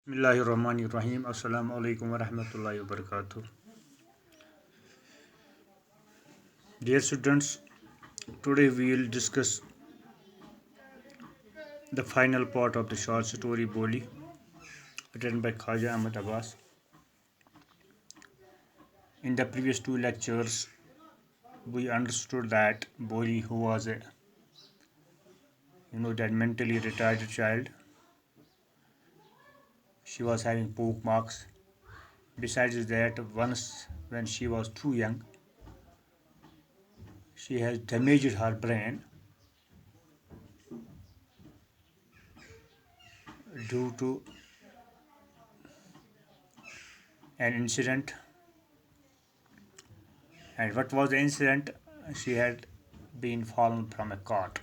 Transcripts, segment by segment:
Bismillahirrahmanirrahim. Assalamu alaikum wa rahmatullahi wa barakatuh. Dear students, today we will discuss the final part of the short story Boli, written by Khaja Ahmed Abbas. In the previous two lectures, we understood that Boli, who was that mentally retarded child, she was having poke marks. Besides that, once when she was too young, she has damaged her brain due to an incident. And what was the incident? She had been fallen from a cart,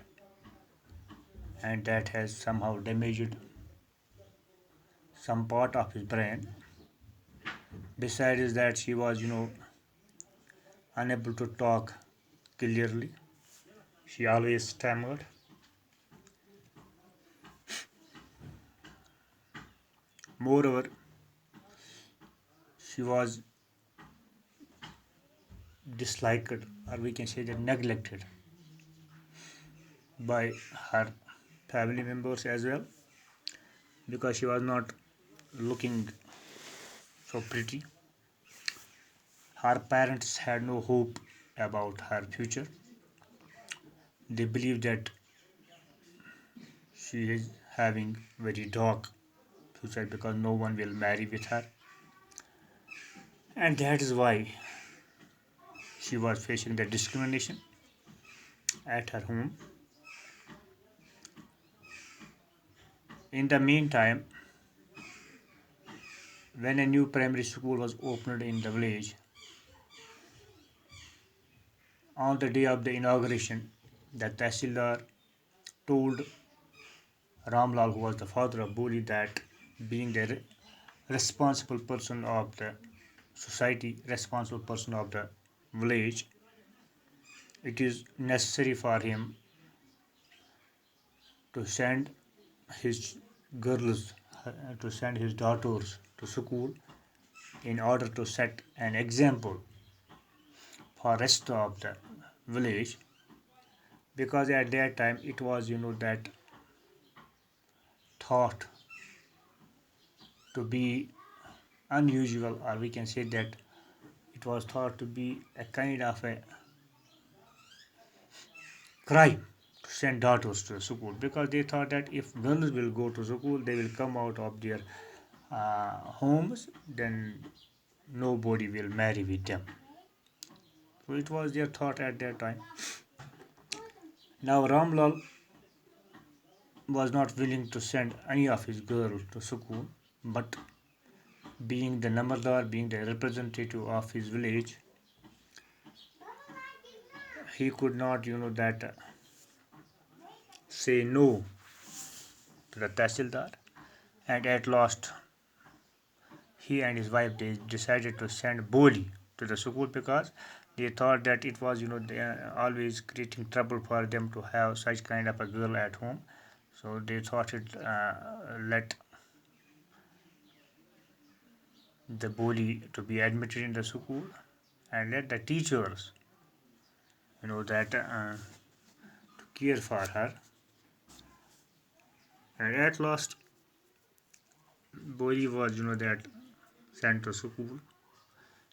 and that has somehow damaged some part of his brain. Besides that, she was unable to talk clearly. She always stammered. Moreover, she was disliked, or we can say that neglected, by her family members as well, because she was not looking so pretty. Her parents had no hope about her future. They believed that she is having very dark future because no one will marry with her, and that is why she was facing the discrimination at her home. In the meantime, when a new primary school was opened in the village, on the day of the inauguration, the Tahsildar told Ramlal, who was the father of Boli, that being the responsible person of the society, responsible person of the village, it is necessary for him to send his girls, to send his daughters to school in order to set an example for rest of the village, because at that time it was that thought to be unusual, or we can say that it was thought to be a kind of a crime to send daughters to school, because they thought that if girls will go to school, they will come out of their homes, then nobody will marry with them. So it was their thought at that time. Now Ramlal was not willing to send any of his girls to school, but being the Namadar, being the representative of his village, he could not, say no to the Tahsildar, and at last he and his wife, they decided to send Boli to the school, because they thought that it was they are always creating trouble for them to have such kind of a girl at home. So they thought it let the Boli to be admitted in the school, and let the teachers that to care for her. And at last Boli was that sent to school.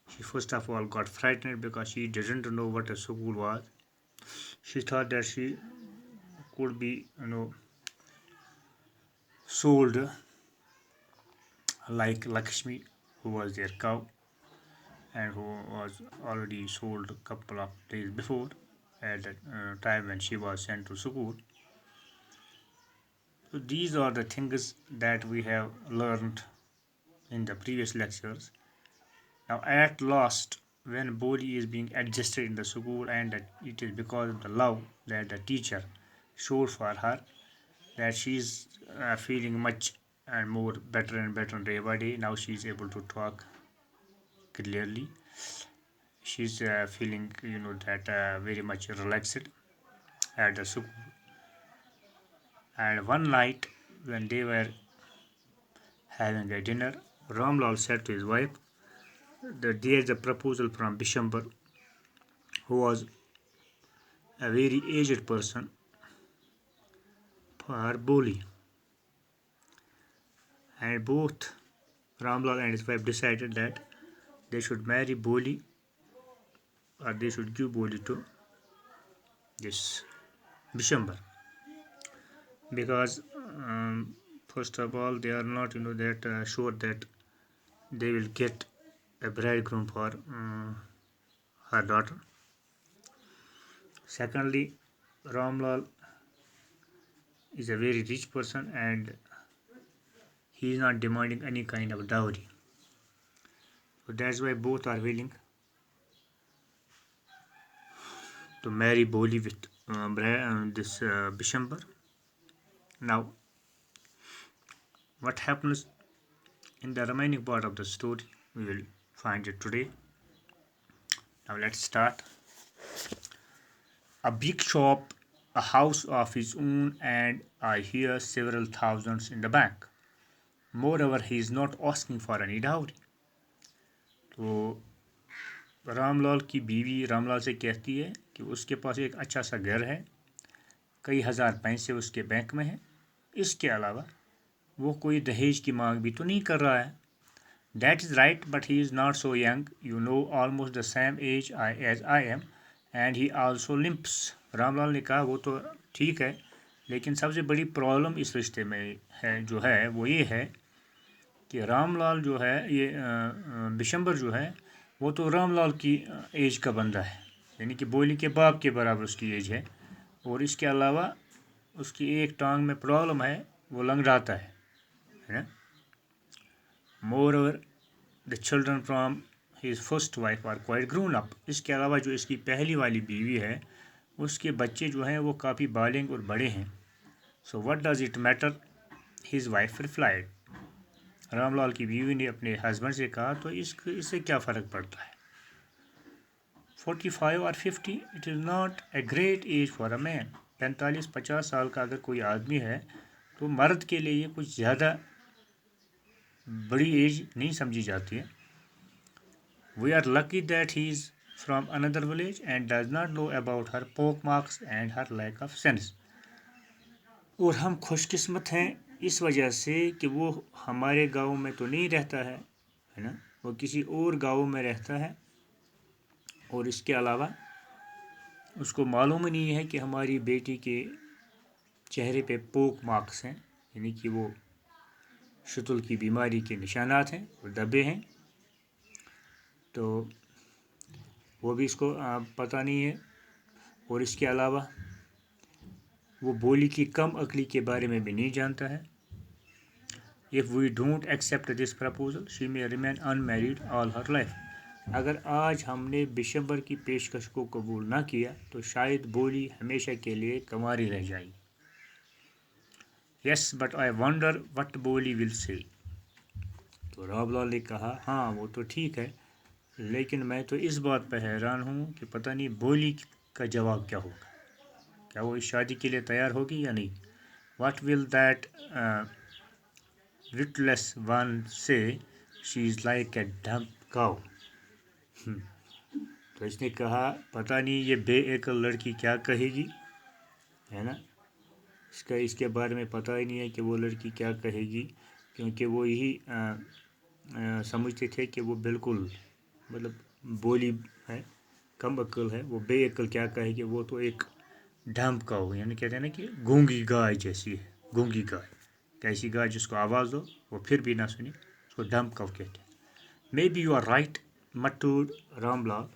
She first of all got frightened because she didn't know what a school was. She thought that she could be sold like Lakshmi, who was their cow and who was already sold a couple of days before, at the time when she was sent to school. So these are the things that we have learned in the previous lectures. Now at last, when Boli is being adjusted in the school, and that it is because of the love that the teacher showed for her, that she is feeling much and more better and better day by day. Now she is able to talk clearly. She's feeling that very much relaxed at the school. And one night when they were having a dinner, Ramlal said to his wife that there is a proposal from Bishambar, who was a very aged person, for Boli. And both Ramlal and his wife decided that they should marry Boli, or they should give Boli to this Bishambar, because first of all they are not that sure that they will get a bridegroom for her daughter. Secondly, Ramlal is a very rich person and he is not demanding any kind of dowry. So that's why both are willing to marry Boli with this Bishambar. Now, what happens in the remaining part of the story, we will find it today. Now let's start. A big shop, a house of his own, and I hear several thousands in the bank. Moreover, he is not asking for any dowry. तो रामलाल की बीवी रामलाल से कहती है कि उसके पास एक अच्छा सा घर है, कई हज़ार पैसे उसके बैंक में हैं, इसके अलावा वो कोई दहेज की मांग भी तो नहीं कर रहा है. That is right, but he is not so young, almost the same age as I am, and he also limps. Ramlal ने कहा वो तो ठीक है, लेकिन सबसे बड़ी प्रॉब्लम इस रिश्ते में है वो ये है कि रामलाल जो है, ये बिशंबर जो है, वो तो रामलाल की एज का बंदा है, यानी कि बोली के बाप के बराबर उसकी एज है, और इसके अलावा उसकी एक टांग में प्रॉब्लम है, वो लंगड़ाता है ना. Moreover, the children from his first wife are quite grown up. इसके अलावा जो इसकी पहली वाली बीवी है, उसके बच्चे जो हैं वो काफ़ी बालिग और बड़े हैं. So what does it matter? His wife replied. Ramlal की बीवी ने अपने हस्बैंड से कहा तो इससे क्या फ़र्क पड़ता है. 45 or 50, it is not a great age for a man. 45-50 साल का अगर कोई आदमी है तो मर्द के लिए ये कुछ ज़्यादा बड़ी एज नहीं समझी जाती है. We are lucky that he is from another village and does not know about her pockmarks and her lack of sense. और हम खुशकिस्मत हैं इस वजह से कि वो हमारे गांव में तो नहीं रहता है ना, वो किसी और गांव में रहता है, और इसके अलावा उसको मालूम नहीं है कि हमारी बेटी के चेहरे पे पोक मार्क्स हैं, यानी कि वो शतुल की बीमारी के निशानात हैं और धब्बे हैं, तो वो भी इसको पता नहीं है. और इसके अलावा वो बोली की कम अकली के बारे में भी नहीं जानता है. If we don't accept this proposal, she may remain unmarried all her life. अगर आज हमने बिशंबर की पेशकश को कबूल ना किया तो शायद बोली हमेशा के लिए कंवारी रह जाएगी. Yes, but I wonder what बोली will say. तो रामलाल ने कहा हाँ वो तो ठीक है, लेकिन मैं तो इस बात पर हैरान हूँ कि पता नहीं बोली का जवाब क्या होगा. क्या वो इस शादी के लिए तैयार होगी या नहीं. What will that witless one say? She is like a dumb cow. तो इसने कहा पता नहीं ये बेअक्ल लड़की क्या कहेगी, है ना. इसके बारे में पता ही नहीं है कि वो लड़की क्या कहेगी, क्योंकि वो यही समझते थे कि वो बिल्कुल मतलब बोली है, कम अक्ल है. वो बेअक्ल क्या कहेगी, वो तो एक डम्प का हो, यानी कहते हैं ना कि गूंगी गाय जैसी है. गूंगी गाय, कैसी गाय जिसको आवाज़ दो वो फिर भी ना सुने, उसको डम्प काउ कहते हैं. May be you are right, मटूड रामलाल.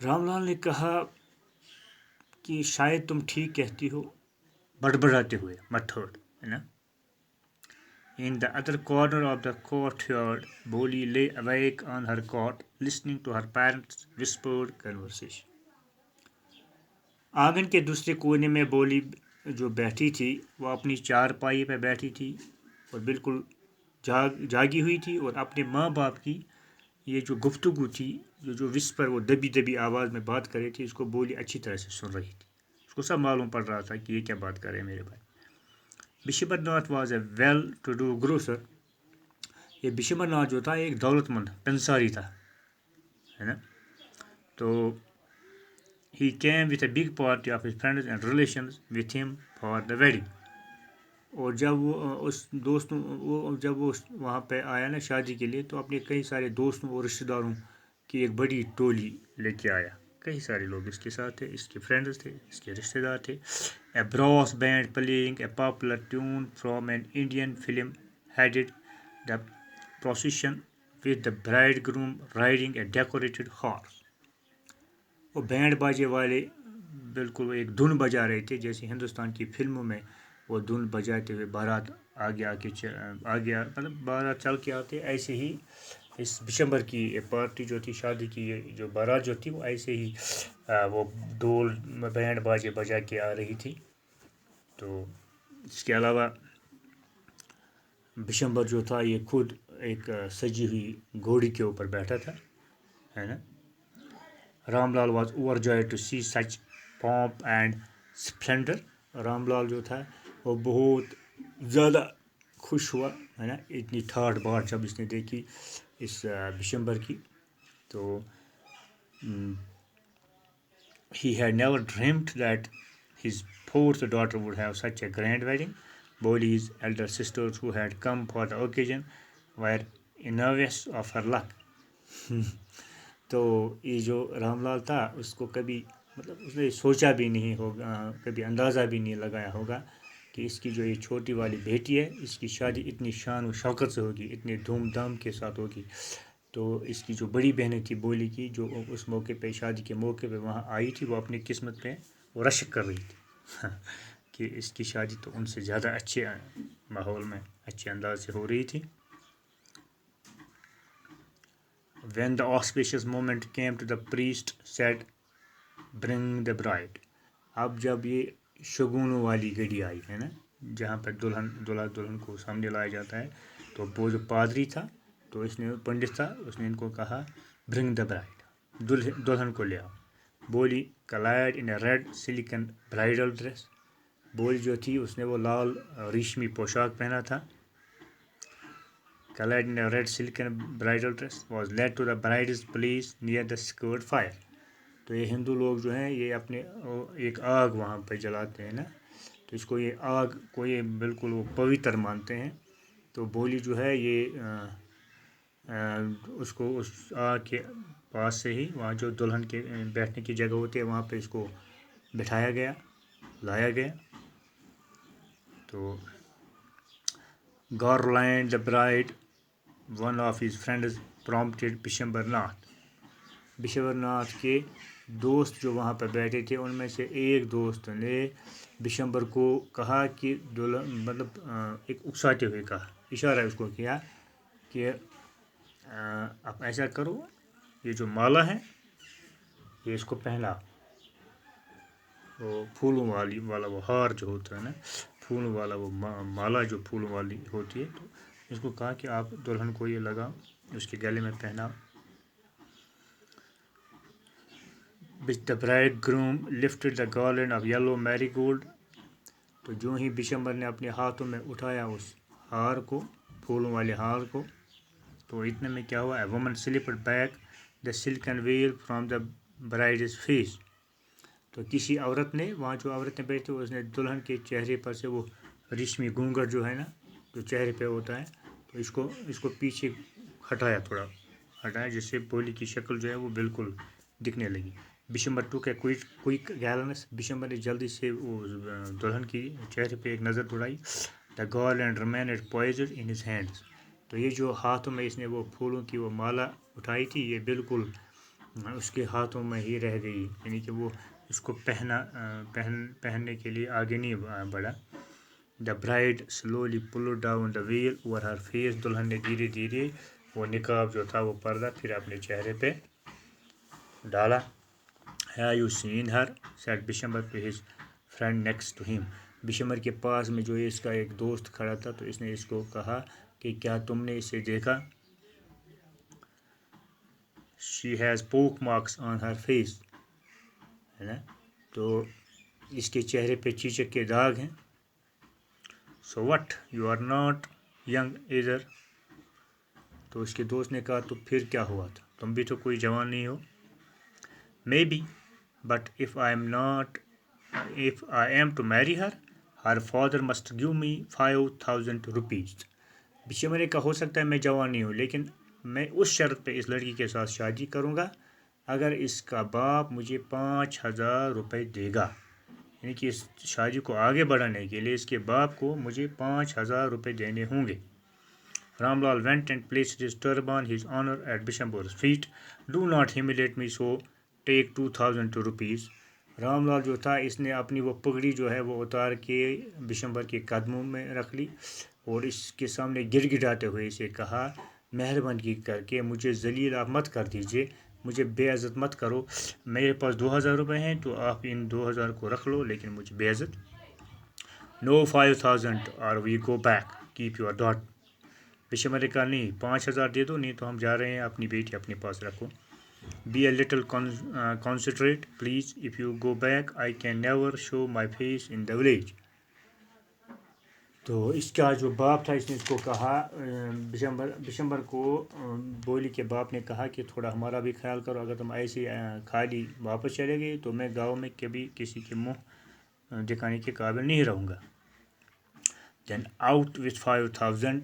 रामलाल ने कहा कि शायद तुम ठीक कहती हो, बड़बड़ाते हुए, मटूड, है ना. In the other corner of the courtyard, Boli lay awake on her cot, listening to her parents' whispered conversation. आंगन के दूसरे कोने में बोली जो बैठी थी वो अपनी चारपाई पर बैठी थी और बिल्कुल जागी हुई थी, और अपने माँ बाप की ये जो गुफ्तगू थी, जो विस्पर, वो दबी दबी आवाज़ में बात कर रही थी, उसको बोली अच्छी तरह से सुन रही थी. उसको सब मालूम पड़ रहा था कि ये क्या बात कर रहे हैं मेरे भाई. Bishambar Nath was a well to do grocer. ये बिशंबर नाथ जो था एक दौलतमंद पेंसारी था, है ना। तो he came with a big party of his friends and relations with him for the wedding। और जब वो उस दोस्तों वो जब वो वहाँ पे आया ना शादी के लिए, तो अपने कई सारे दोस्तों और रिश्तेदारों की एक बड़ी टोली लेके आया। कई सारे लोग इसके साथ थे, इसके फ्रेंड्स थे, इसके रिश्तेदार थे। A brass band playing a popular tune from an Indian film headed the procession with the bridegroom riding a decorated horse. वो बैंड बाजे वाले बिल्कुल एक धुन बजा रहे थे, जैसे हिंदुस्तान की फिल्मों में वो धुन बजाते हुए बारात आगे आके आगे मतलब बारात चल के आते, ऐसे ही इस बिशंबर की पार्टी जो थी, शादी की जो बारात जो थी, वो ऐसे ही वो ढोल बैंड बाजे बजा के आ रही थी। तो इसके अलावा बिशंबर जो था ये खुद एक सजी हुई घोड़ी के ऊपर बैठा था, है ना। Ramlal was overjoyed to see such pomp and splendour. Ramlal जो था वो बहुत ज़्यादा खुश हुआ, है ना, इतनी ठाठ बाट जब इसने देखी इस बिशंबर की। तो he had never dreamt that his fourth daughter would have such a grand wedding. Boli's elder sisters, who had come for the occasion, were envious of her luck। तो ये जो रामलाल था उसको कभी मतलब उसने सोचा भी नहीं होगा, कभी अंदाज़ा भी नहीं लगाया होगा कि इसकी जो ये छोटी वाली बेटी है, इसकी शादी इतनी शान और शौकत से होगी, इतने धूमधाम के साथ होगी। तो इसकी जो बड़ी बहनें थी बोली की, जो उस मौके पे शादी के मौके पे वहाँ आई थी, वो अपनी किस्मत पे वो रश्क कर रही थी कि इसकी शादी तो उनसे ज़्यादा अच्छे माहौल में अच्छे अंदाज से हो रही थी। When the auspicious moment came to the priest said, "Bring the bride"। अब जब ये शगुनों वाली घड़ी आई, है ना, जहाँ पर दुल्हन को सामने लाया जाता है, तो वो जो पादरी था, तो इसने पंडित था, उसने इनको कहा ब्रिंग द ब्राइड, दुल्हन को ले आओ। बोली क्लाइड इन ए रेड सिलिकन ब्राइडल ड्रेस। बोली जो थी उसने वो लाल रेशमी पोशाक पहना था। Clad in a red silken bridal dress was led to the bride's place near the sacred fire। तो ये हिंदू लोग जो हैं ये अपने एक आग वहाँ पर जलाते हैं ना, तो इसको ये आग को ये बिल्कुल वो पवित्र मानते हैं। तो बोली जो है ये उसको उस आग के पास से ही वहाँ जो दुल्हन के बैठने की जगह होती है वहाँ पे इसको बिठाया गया, लाया गया। तो Garland the bride, one of his friends prompted Bishambar नाथ। बिशंबर नाथ के दोस्त जो वहाँ पर बैठे थे उनमें से एक दोस्त ने बिशंबर को कहा कि दुल्हन मतलब एक उकसाते हुए कहा, इशारा उसको किया कि आप ऐसा करो, ये जो माला है ये इसको पहना, वो फूलों वाला वो हार जो होता है ना, फूलों वाला वो माला जो फूलों वाली होती है, तो इसको कहा कि आप दुल्हन को ये लगाओ, उसके गले में पहनाओ। Which the bridegroom lifted the garland of yellow marigold। तो जो ही बिशंबर ने अपने हाथों में उठाया उस हार को, फूलों वाले हार को, तो इतने में क्या हुआ, a woman slipped back the silken well from the brides face. तो किसी औरत ने, वहाँ जो औरतें बैठी थी, उसने दुल्हन के चेहरे पर से वो रेशमी घूंघट जो है ना, जो चेहरे पे होता है, तो इसको पीछे हटाया, थोड़ा हटाया, जिससे बोली की शक्ल जो है वो बिल्कुल दिखने लगी। बिशंबर टू के क्विक गैलेंस। बिशंबर ने जल्दी से वो दुल्हन की चेहरे पे एक नज़र दौड़ाई। The garland remained poised in his hands। तो ये जो हाथों में इसने वो फूलों की वो माला उठाई थी, ये बिल्कुल उसके हाथों में ही रह गई, यानी कि वो इसको पहनने के लिए आगे नहीं बढ़ा। The bride slowly pulled down the well over her face. दुल्हन ने धीरे धीरे वो निकाब जो था वो पर्दा फिर अपने चेहरे पे डाला। Have you seen her? said Bishambar to his friend next to him। Bishambar के पास में जो इसका एक दोस्त खड़ा था, तो इसने इसको कहा कि क्या तुमने इसे देखा? She has poke marks on her face। है ना, तो इसके चेहरे पे चीचक के दाग हैं। So what, you are not young इधर। तो उसके दोस्त ने कहा तो फिर क्या हुआ था, तुम भी तो कोई जवान नहीं हो। May be, but if I am to marry her, her father must give me 5,000 rupees. बिशमर ने कहा हो सकता है मैं जवान नहीं हूँ, लेकिन मैं उस शर्त पे इस लड़की के साथ शादी करूँगा अगर इसका बाप मुझे 5,000 रुपये देगा। यानी कि इस शादी को आगे बढ़ाने के लिए इसके बाप को मुझे 5,000 रुपये देने होंगे। Ramlal went and placed his turban, his honor, at Bishambor's feet. Do not humiliate me, so take 2,000 rupees. Ramlal जो था इसने अपनी वो पगड़ी जो है वो उतार के बिशंबर के कदमों में रख ली और इसके सामने गिड़गिड़ाते हुए इसे कहा, मेहरबानी करके मुझे जलील आप मत कर दीजिए, मुझे बेइज्जत मत करो। मेरे पास 2,000 रुपये हैं तो आप इन 2,000 को रख लो, लेकिन मुझे बेइज्जत। नो 5,000 और we go back, keep your daughter. Bishambar ने कहा नहीं, 5,000 दे दो, नहीं तो हम जा रहे हैं, अपनी बेटी अपने पास रखो। Be a little concentrate please, if you go back I can never show my face in the village. तो इसका जो बाप था इसने इसको कहा, बिशंबर को बोली के बाप ने कहा कि थोड़ा हमारा भी ख्याल करो, अगर तुम ऐसे खाली वापस चले गए तो मैं गाँव में कभी किसी के मुँह दिखाने के काबिल नहीं रहूँगा। Then out with 5,000।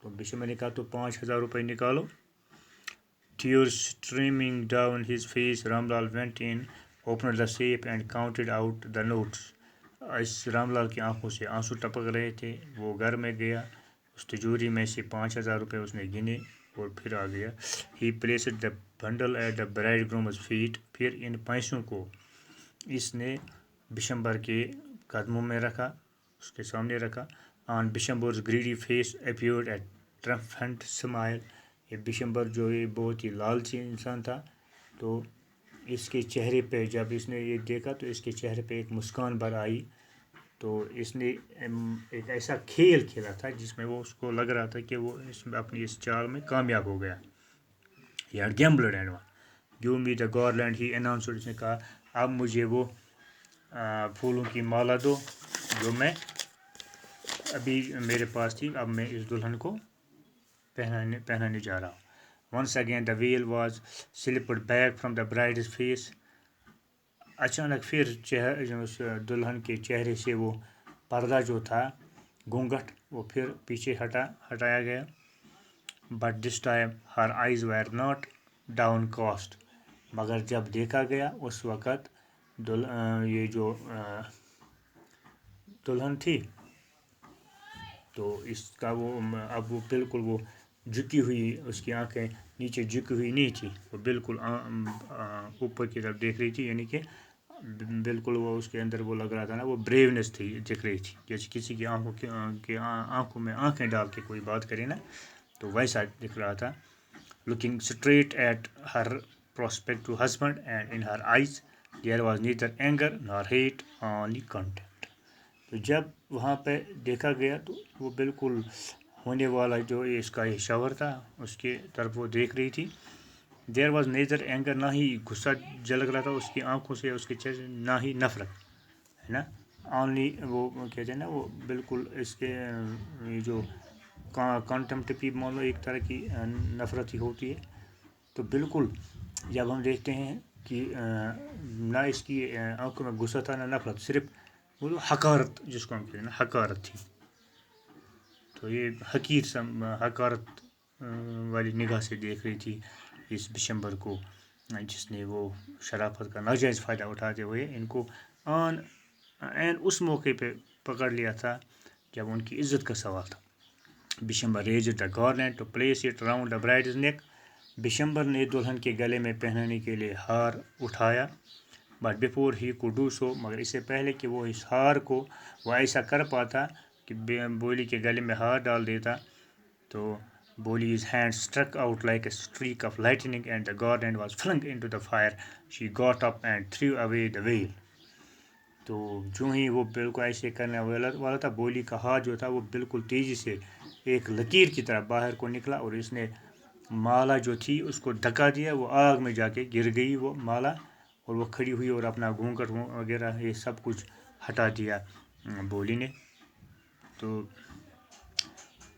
तो बिशंबर ने कहा तो 5,000 रुपये निकालो। Tears streaming down his face, Ramlal went in, opened the safe and counted out the notes. इस रामलाल की आंखों से आंसू टपक रहे थे। वो घर में गया, उस तिजोरी में से 5,000 रुपये उसने गिने और फिर आ गया। He placed the bundle at the bridegroom's feet. फिर इन पैसों को इसने बिशंबर के कदमों में रखा, उसके सामने रखा। On Bishambor's greedy face appeared a triumphant smile. ये बिशंबर जो ये बहुत ही लालची इंसान था, तो इसके चेहरे पे जब इसने ये देखा तो इसके चेहरे पे एक मुस्कान भर आई। तो इसने एक ऐसा खेल खेला था जिसमें वो उसको लग रहा था कि वो अपनी इस चाल में कामयाब हो गया। यार gambler and one, give me the garland, he announced. इसने कहा अब मुझे वो फूलों की माला दो जो मैं अभी मेरे पास थी, अब मैं इस दुल्हन को पहनाने जा रहा हूँ। Once again the veil was slipped back from the bride's face. अचानक फिर उस दुल्हन के चेहरे से वो पर्दा जो था, घूंघट, वो फिर पीछे हटाया गया। But this time her eyes were not downcast. मगर जब देखा गया उस वक़्त ये जो दुल्हन थी तो इसका वो अब वो बिल्कुल वो झुकी हुई, उसकी आंखें नीचे झुकी हुई नहीं थी, वो बिल्कुल ऊपर की तरफ देख रही थी। यानी कि बिल्कुल वो उसके अंदर वो लग रहा था ना, वो ब्रेवनेस थी, दिख रही थी, जैसे किसी की आंखों में आंखें डाल के कोई बात करे ना, तो वैसा दिख रहा था। Looking straight at her prospective husband and in her eyes there was neither anger nor hate, only contempt. तो जब वहाँ पे देखा गया तो वो बिल्कुल होने वाला जो इसका ये शौहर था उसके तरफ वो देख रही थी। देयर वॉज नेदर एंगर, ना ही गुस्सा झलक रहा था उसकी आंखों से, उसके चेहरे, ना ही नफरत, है ना। ऑनली वो कहते हैं ना, वो बिल्कुल इसके ये जो कॉन्टेम्प्टिव मान लो एक तरह की नफरत ही होती है। तो बिल्कुल जब हम देखते हैं कि ना इसकी आंखों में गुस्सा था ना नफरत, सिर्फ वो तो हकारत, जिसको हम कहते हैं ना, हकारत थी। तो ये हकारत वाली निगाह से देख रही थी इस बिशंबर को, जिसने वो शराफत का नाजायज़ फ़ायदा उठाते हुए इनको उस मौके पे पकड़ लिया था जब उनकी इज़्ज़त का सवाल था। Bishambar raised the garland to place it around the bride's neck. Bishambar ने दुल्हन के गले में पहनाने के लिए हार उठाया। But before he could do so, मगर इससे पहले कि वो इस हार को वो ऐसा कर पाता कि बोली के गले में हार डाल देता, तो बोली's hand struck out like a streak of lightning and the garland was flung into the fire. She got up and threw away the veil. तो जो ही वो बिल्कुल ऐसे करने वाला था, बोली का हाथ जो था वो बिल्कुल तेज़ी से एक लकीर की तरह बाहर को निकला और इसने माला जो थी उसको धक्का दिया, वो आग में जाके गिर गई वो माला, और वो खड़ी हुई और अपना घूंघट वगैरह ये सब कुछ हटा दिया बोली ने। تو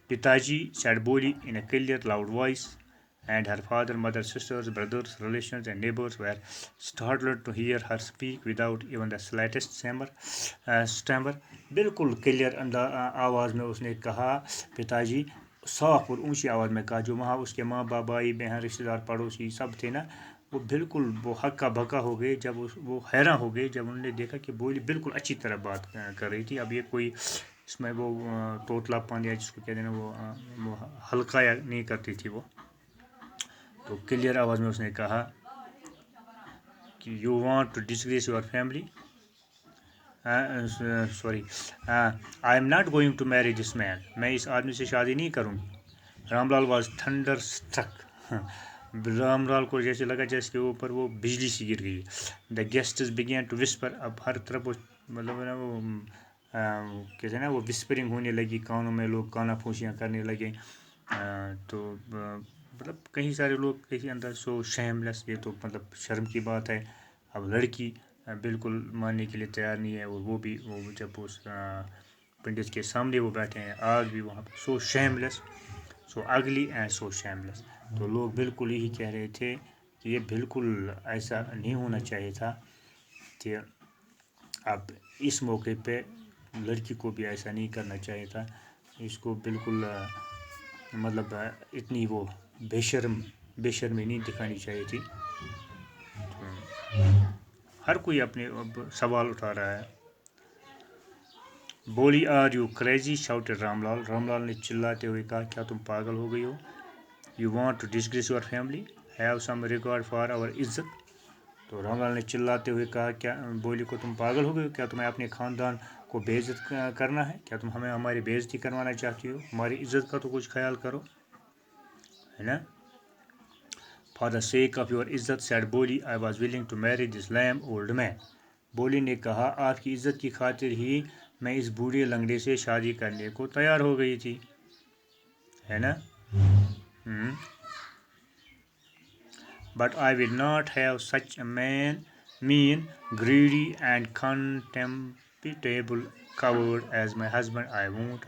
Pitaji said Boli in a clear, loud voice, and her father, mother, sisters, brothers, relations, and neighbors were startled to hear her speak without even the slightest stammer. बिल्कुल क्लियर आवाज़ में उसने कहा पिताजी, साफ और ऊंची आवाज़ में कहा। जो वहाँ उसके माँ बाप, भाई बहन, रिश्तेदार, पड़ोसी सब थे ना, वो बिल्कुल वो हक्का बक्का हो गए जब वो हैरान हो गए जब उन्होंने देखा कि बोली बिल्कुल अच्छी तरह बात कर रही थी। अब ये कोई इसमें वो तोतलापन या जिसको कहते हैं ना वो हल्का या नहीं करती थी वो। तो क्लियर आवाज़ में उसने कहा कि you want to disgrace your family, sorry, I am not going to marry this man, मैं इस आदमी से शादी नहीं करूँगी। Ramlal was thunderstruck, Ramlal को जैसे लगा जैसे के ऊपर वो बिजली सी गिर गई। The guests began to whisper, अब हर तरफ वो मतलब ना वो कहते हैं ना वो विस्परिंग होने लगी कानों में, लोग काना फूसियाँ करने लगे। तो मतलब कई सारे लोग कहीं अंदर सो शेमलेस, ये तो मतलब शर्म की बात है। अब लड़की बिल्कुल मानने के लिए तैयार नहीं है, और वो भी वो जब उस पंडित के सामने वो बैठे हैं, आज भी वहाँ पर सो शेमलेस, सो अगली एंड सो शेमलेस। तो लोग बिल्कुल यही कह रहे थे कि ये बिल्कुल ऐसा नहीं होना चाहिए था कि अब इस मौके पे लड़की को भी ऐसा नहीं करना चाहिए था। इसको बिल्कुल मतलब इतनी वो बेशर्मी नहीं दिखानी चाहिए थी। हर कोई अपने अब सवाल उठा रहा है। Bholi are you crazy, shouted Ramlal, Ramlal ने चिल्लाते हुए कहा क्या तुम पागल हो गई हो। You want to disgrace your family, have some regard for our izzat. तो रामलाल ने चिल्लाते हुए कहा क्या बोली को तुम पागल हो गए हो, क्या तुम्हें अपने ख़ानदान को बेइज्जत करना है, क्या तुम हमें हमारी बेइज्जती करवाना चाहती हो, हमारी इज्जत का तो कुछ ख्याल करो, है ना। For the sake of your izzat said Bholi I was willing to marry this lame old man, Bholi ने कहा आपकी इज्जत की खातिर ही मैं इस बूढ़े लंगड़े से शादी करने को तैयार हो गई थी, है ना। But I will not have such a man, mean, greedy and contemptible coward as my husband, I won't.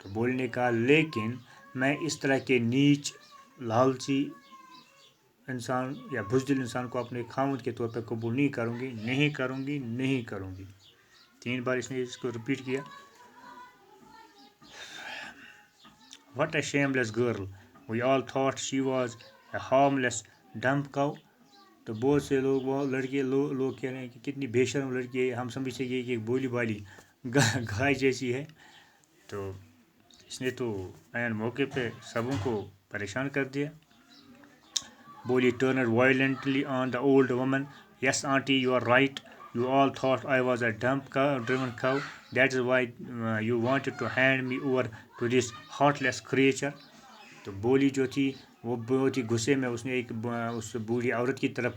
तो बोली ने कहा लेकिन मैं इस तरह के नीच, लालची इंसान या बुज़दिल इंसान को अपने खामद के तौर पर कबूल नहीं करूँगी, नहीं करूँगी, नहीं करूँगी। 3 बार इसने इसको रिपीट किया। What a shameless girl, we all thought she was a harmless dumb cow। तो बहुत से लोग वो लड़के लोग कह रहे हैं कि कितनी बेशर्म लड़की है, हम समझते हैं कि एक बोली बाली गाय जैसी है। तो इसने तो ऐन मौके पे सबों को परेशान कर दिया। बोली turned violently on the old woman, yes auntie you are right, you all thought I was a dumb driven cow, that is why you wanted to hand me over to this heartless creature। तो बोली जो थी वो बहुत ही गुस्से में उसने एक उस बूढ़ी औरत की तरफ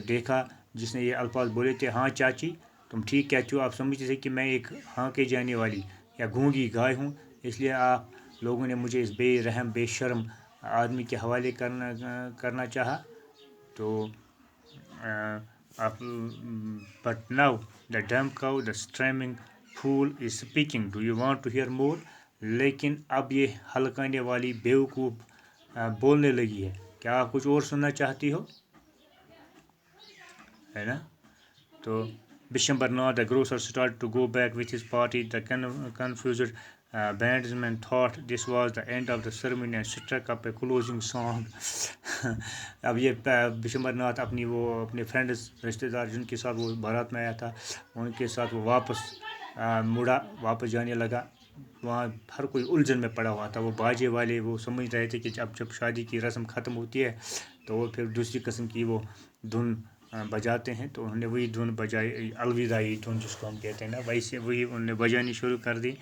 देखा जिसने ये अल्फाज बोले थे, हाँ चाची तुम ठीक कहती हो, आप समझते थे कि मैं एक हाँ के जाने वाली या गूंगी गाय हूँ, इसलिए आप लोगों ने मुझे इस बेरहम बेशर्म आदमी के हवाले करना चाहा। तो but now the dumb cow the stammering fool is speaking, do you want to hear more. लेकिन अब ये हलकाने वाली बेवकूफ़ बोलने लगी है, क्या आप कुछ और सुनना चाहती हो, है ना। तो Bishambharnath, the grocer, started to go back with his party. The confused bandsman thought this was the end of the ceremony and struck up a closing song। अब ये बिशंबरनाथ अपने फ्रेंड्स रिश्तेदार जिनके साथ वो बारात में आया था उनके साथ वो वापस जाने लगा। वहाँ हर कोई उलझन में पड़ा हुआ था। वो बाजे वाले वो समझ रहे थे कि जब शादी की रस्म ख़त्म होती है तो वो फिर दूसरी किस्म की वो धुन बजाते हैं, तो उन्होंने वही धुन बजाई, अलविदाई धुन जिसको हम कहते हैं ना, वैसे वही उन्होंने बजानी शुरू कर दी।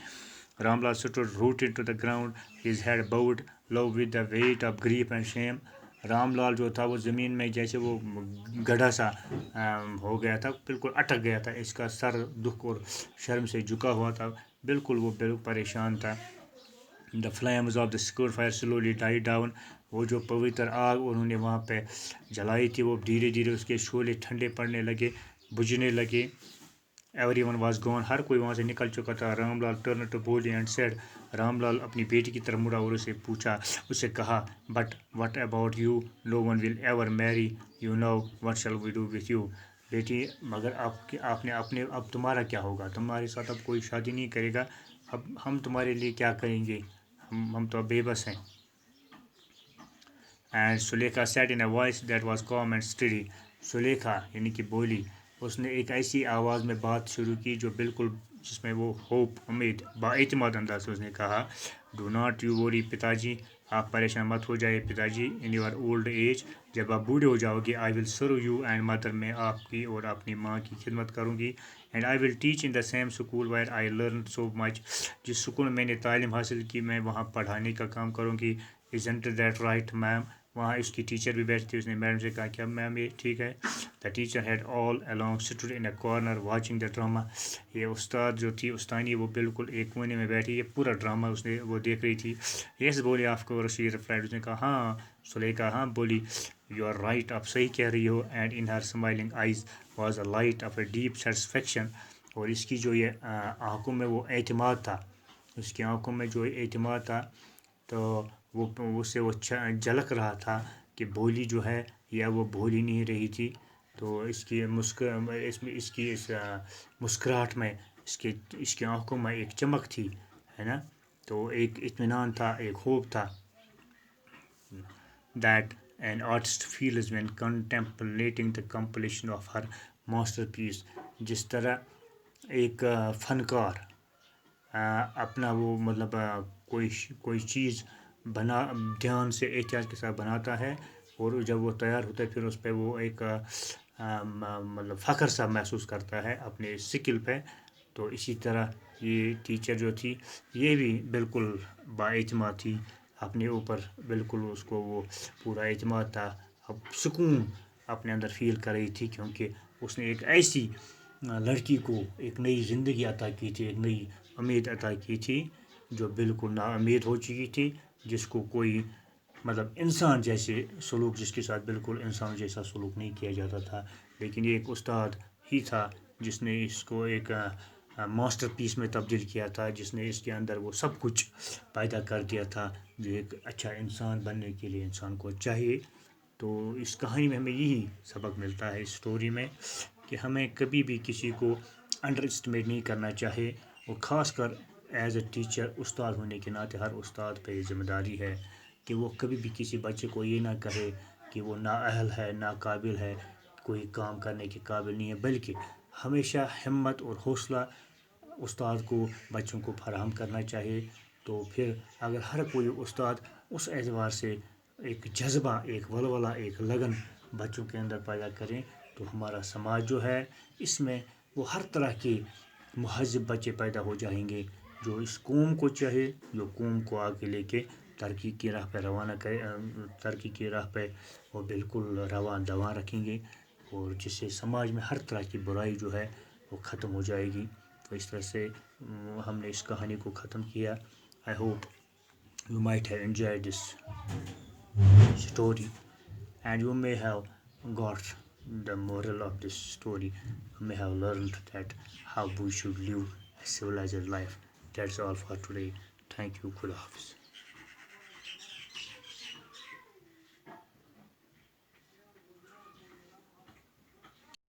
Ramlal stood rooted to the ground, his head bowed low with the weight of grief and shame। Ramlal जो था वो ज़मीन में जैसे वो गड्ढा सा हो गया था, बिल्कुल अटक गया था, इसका सर दुख और शर्म से झुका हुआ था, बिल्कुल वो बिल्कुल परेशान था। The flames of the sacred fire slowly died down। वो जो पवित्र आग उन्होंने वहाँ पे जलाई थी वो धीरे धीरे उसके शोले ठंडे पड़ने लगे, बुझने लगे। everyone was gone, हर कोई वहाँ से निकल चुका था. Ramlal turned to Boli and said, Ramlal अपनी बेटी की तरफ मुड़ा और उसे पूछा, उससे कहा, but what about you? No one will ever marry you now. What shall we do with you? बेटी, मगर आपने अपने अब तुम्हारा क्या होगा? तुम्हारे साथ अब कोई शादी नहीं करेगा. अब हम तुम्हारे लिए क्या करेंगे? हम तो अब बेबस हैं. And Sulekha said in a voice that was calm and steady. Sulekha यानी कि बोली, उसने एक ऐसी आवाज़ में बात शुरू की जो बिल्कुल, जिसमें वो होप, उम्मीद, बाएतमाद अंदाज से उसने कहा, डू नॉट यू वरी पिताजी, आप परेशान मत हो जाइए पिताजी. इन योर ओल्ड एज, जब आप बूढ़े हो जाओगे, I will serve you and mother, मैं आपकी और अपनी माँ की खिदमत करूँगी. And I will teach in the same school where I learn so much, जिस स्कूल में मैंने तालीम हासिल की, मैं वहाँ पढ़ाने का काम करूँगी. Isn't that right ma'am? वहाँ उसकी टीचर भी बैठी थी. उसने मैडम से कहा, क्या मैम ये ठीक है? The teacher had all along stood in a corner watching the drama. ये उस्ताद जो थी, उस्तानी, वो बिल्कुल एक कोने में बैठी, ये पूरा ड्रामा उसने वो देख रही थी. यस बोली, आपको रशी रिप्लाइड. उसने कहा, हाँ. सुलेखा हाँ बोली, यू आर राइट, आप सही कह रही हो. And in her smiling eyes was a light of a deep satisfaction. और इसकी जो ये आँखों में वो एतमाद था, उसकी आँखों में जो एतमाद था, तो वो उससे वो झलक रहा था कि भोली जो है, या वो भोली नहीं रही थी. तो इसकी इसमें इसकी इस मुस्कुराहट में, इसकी आंखों में एक चमक थी, है ना. तो एक इत्मीनान था, एक होप था. That an artist feels when contemplating the completion of her masterpiece. जिस तरह एक फनकार अपना वो मतलब कोई चीज़ बना, ध्यान से एहतियात के साथ बनाता है, और जब वो तैयार होता है फिर उस पर वो एक मतलब फ़ख्र सा महसूस करता है अपने स्किल पे. तो इसी तरह ये टीचर जो थी, ये भी बिल्कुल बाएतमाद थी अपने ऊपर, बिल्कुल उसको वो पूरा एतमाद था. अब सुकून अपने अंदर फील कर रही थी, क्योंकि उसने एक ऐसी लड़की को एक नई ज़िंदगी अता की थी, एक नई उम्मीद अता की थी, जो बिल्कुल नाउम्मीद हो चुकी थी, जिसको कोई मतलब इंसान जैसे सलूक, जिसके साथ बिल्कुल इंसान जैसा सलूक नहीं किया जाता था. लेकिन ये एक उस्ताद ही था जिसने इसको एक मास्टर पीस में तब्दील किया था, जिसने इसके अंदर वो सब कुछ पैदा कर दिया था जो एक अच्छा इंसान बनने के लिए इंसान को चाहिए. तो इस कहानी में हमें यही सबक मिलता है, इस स्टोरी में, कि हमें कभी भी किसी को अंडर एस्टिमेट नहीं करना चाहिए. और ख़ास कर एज ए टीचर, उस्ताद होने के नाते हर उस्ताद पे ज़िम्मेदारी है कि वो कभी भी किसी बच्चे को ये ना कहे कि वो नाअहल है, नाकाबिल है, कोई काम करने के काबिल नहीं है, बल्कि हमेशा हिम्मत और हौसला उस्ताद को बच्चों को फराहम करना चाहिए. तो फिर अगर हर कोई उस्ताद उस एतबार से एक जज्बा, एक वलवला, एक लगन बच्चों के अंदर पैदा करें, तो हमारा समाज जो है, इसमें वो हर तरह के महज़ब बच्चे पैदा हो जाएंगे, जो इस कौम को चाहे, जो कौम को आगे लेके तरक्की की राह पर रवाना करे, तरक्की की राह पे वो बिल्कुल रवान दवा रखेंगे, और जिससे समाज में हर तरह की बुराई जो है वो ख़त्म हो जाएगी. तो इस तरह से हमने इस कहानी को ख़त्म किया. I hope you might have enjoyed this story, and you may have got the moral of this story. You may have learned that how we should live a civilized life. That's all for today. Thank you. Khuda Hafiz.